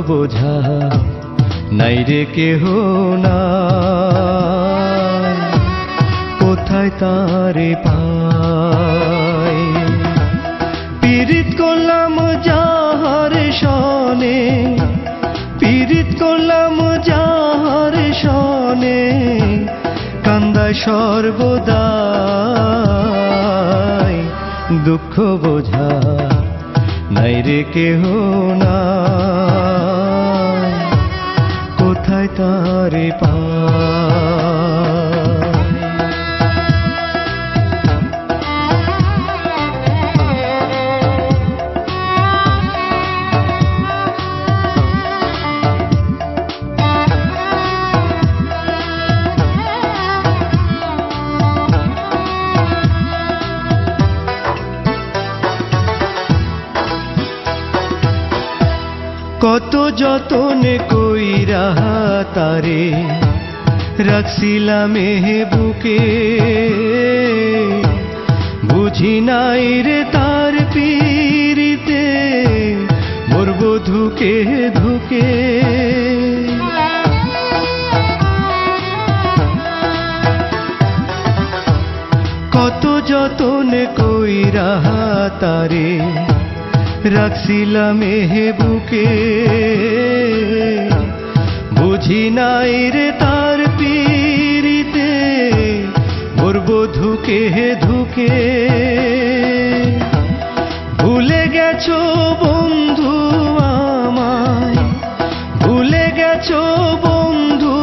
বোঝা নাই রে কেহ নাই, কোথায় তারে পাই। পীড়িত করলাম যাহার সনে, পীড়িত করলাম যাহার সনে, কান্দায় সর্বদাই, দুঃখ বোঝা নাই রে কেহ নাই, কোথায় তারে পাই। কত যতনে কইরা তারে রাখছিলাম এ বুকে, বুঝি নাই রে তার পীড়িতে মরবো ধুকে ধুকে। কত যতনে কইরা তারে রাখছিলাম এ বুকে, বুঝি নাই রে তার পীড়িতে মরবো ধুকে ধুকে। ভুলে গেছো বন্ধু আমায়, ভুলে গেছো বন্ধু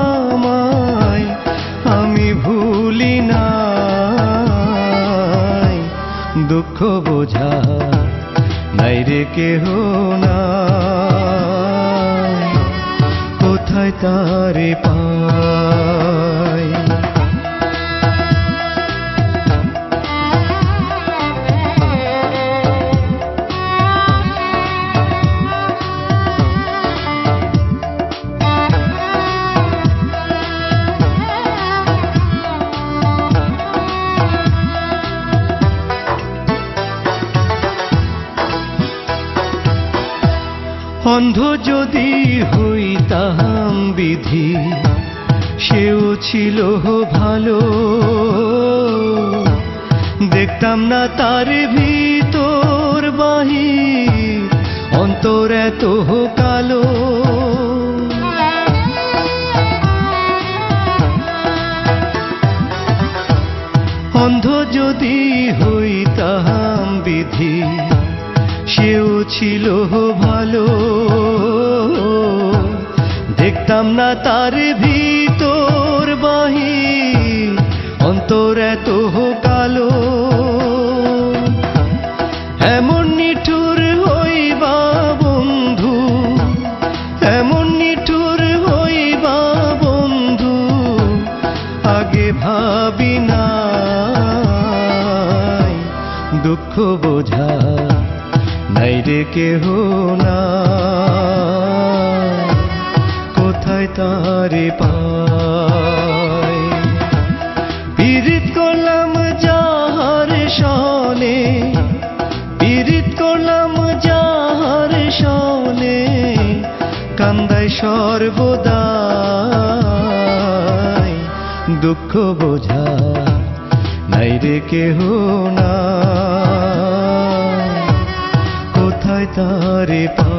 আমায়, আমি ভুলি নাই, দুঃখ বোঝা নাই রে কেহ নাই, কোথায় তারে পাই। অন্ধ যদি হইতাম বিধি, সেও ছিল ভালো, দেখতাম না তার ভিতর বাহির, অন্তর এত কালো। অন্ধ যদি হইতাম বিধি, সেও ছিল ভালো, দেখতাম না তার ভিতর বাহির, অন্তর এত কালো। এমন নিঠুর হইবা বন্ধু, এমন নিঠুর হইবা বন্ধু, আগে ভাবি নাই, দুঃখ বোঝা নাই রে কেহ নাই, কোথায় তারে পাই। পীড়িত করলাম যাহার সনে, পীড়িত করলাম যাহার সনে, কান্দায় সর্বদাই, দুঃখ বোঝা নাই রে কেহ নাই, কোথায় তারে পাই।